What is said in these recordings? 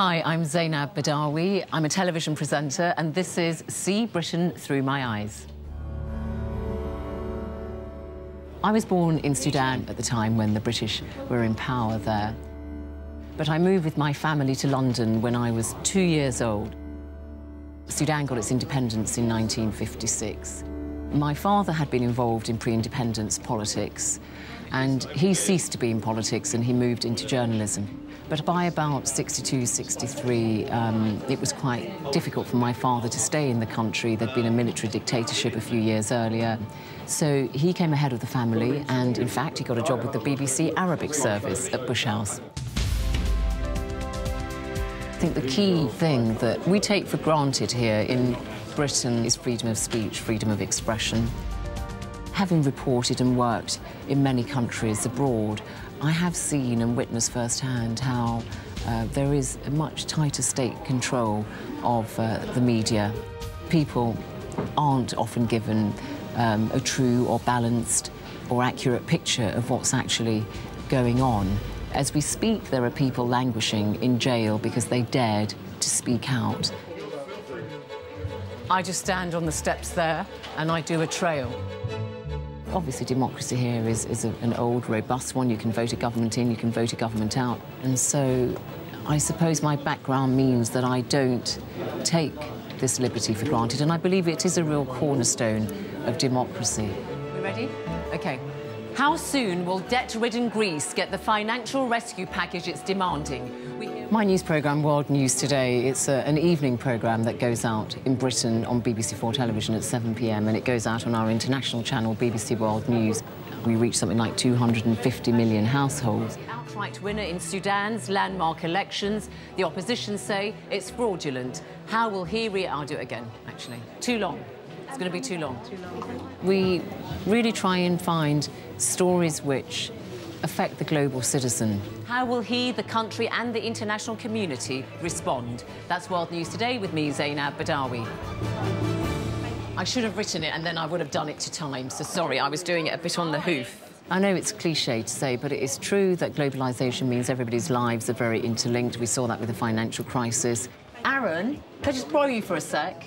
Hi, I'm Zeinab Badawi. I'm a television presenter, and this is See Britain Through My Eyes. I was born in Sudan at the time when the British were in power there. But I moved with my family to London when I was 2 years old. Sudan got its independence in 1956. My father had been involved in pre-independence politics, and he ceased to be in politics and he moved into journalism. But by about 62, 63, it was quite difficult for my father to stay in the country. There'd been a military dictatorship a few years earlier. So he came ahead of the family, and in fact, he got a job with the BBC Arabic service at Bush House. I think the key thing that we take for granted here in Britain is freedom of speech, freedom of expression. Having reported and worked in many countries abroad, I have seen and witnessed firsthand how there is a much tighter state control of the media. People aren't often given a true or balanced or accurate picture of what's actually going on. As we speak, there are people languishing in jail because they dared to speak out. I just stand on the steps there and I do a trail. Obviously, democracy here is an old, robust one. You can vote a government in, you can vote a government out. And so I suppose my background means that I don't take this liberty for granted, and I believe it is a real cornerstone of democracy. We ready? OK. How soon will debt-ridden Greece get the financial rescue package it's demanding? My news programme, World News Today, it's an evening programme that goes out in Britain on BBC4 television at 7 p.m, and it goes out on our international channel, BBC World News. We reach something like 250 million households. The outright winner in Sudan's landmark elections. The opposition say it's fraudulent. How will he I'll do it again, actually. Too long. It's going to be too long. We really try and find stories which affect the global citizen. How will he, the country and the international community respond? That's World News Today with me, Zeinab Badawi. I should have written it and then I would have done it to time, so sorry, I was doing it a bit on the hoof. I know it's cliché to say, but it is true that globalisation means everybody's lives are very interlinked. We saw that with the financial crisis. Aaron, can I just borrow you for a sec?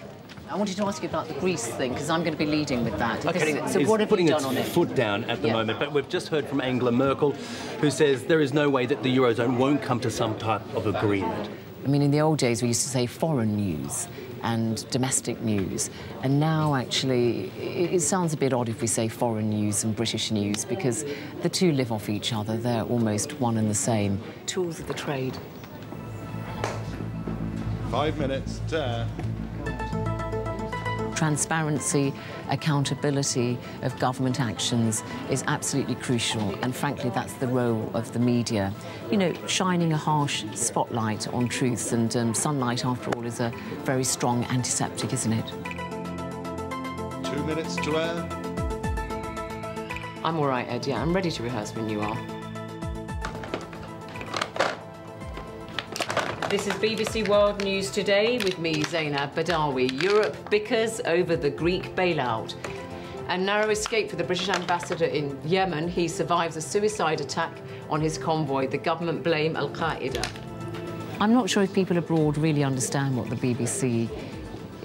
I wanted to ask you about the Greece thing, because I'm going to be leading with that. Okay, so what have you done on it? Putting its foot down at the moment, but we've just heard from Angela Merkel, who says there is no way that the Eurozone won't come to some type of agreement. I mean, in the old days, we used to say foreign news and domestic news, and now, actually, it sounds a bit odd if we say foreign news and British news, because the two live off each other. They're almost one and the same. Tools of the trade. 5 minutes to... Transparency, accountability of government actions is absolutely crucial, and frankly, that's the role of the media. You know, shining a harsh spotlight on truths, and sunlight, after all, is a very strong antiseptic, isn't it? 2 minutes to air. I'm all right, Ed, yeah, I'm ready to rehearse when you are. This is BBC World News Today with me, Zeinab Badawi. Europe bickers over the Greek bailout. A narrow escape for the British ambassador in Yemen. He survives a suicide attack on his convoy. The government blame Al-Qaeda. I'm not sure if people abroad really understand what the BBC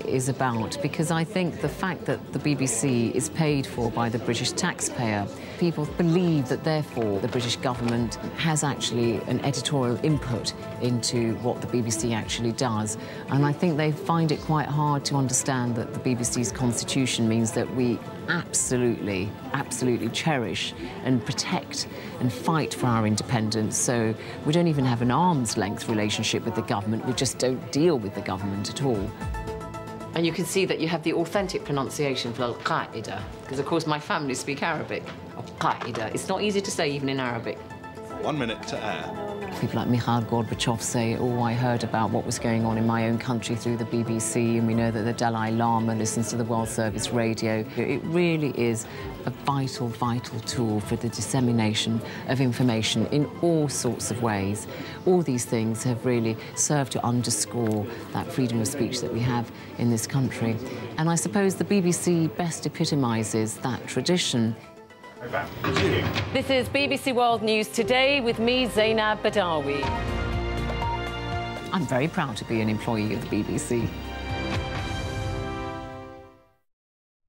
is about, because I think the fact that the BBC is paid for by the British taxpayer, people believe that therefore the British government has actually an editorial input into what the BBC actually does. And I think they find it quite hard to understand that the BBC's constitution means that we absolutely, absolutely cherish and protect and fight for our independence. So we don't even have an arm's length relationship with the government. We just don't deal with the government at all. And you can see that you have the authentic pronunciation for Al-Qaeda, because, of course, my family speak Arabic. Al-Qaeda. It's not easy to say, even in Arabic. 1 minute to air. People like Mikhail Gorbachev say, oh, I heard about what was going on in my own country through the BBC, and we know that the Dalai Lama listens to the World Service Radio. It really is a vital, vital tool for the dissemination of information in all sorts of ways. All these things have really served to underscore that freedom of speech that we have in this country. And I suppose the BBC best epitomises that tradition. This is BBC World News Today with me, Zeinab Badawi. I'm very proud to be an employee of the BBC.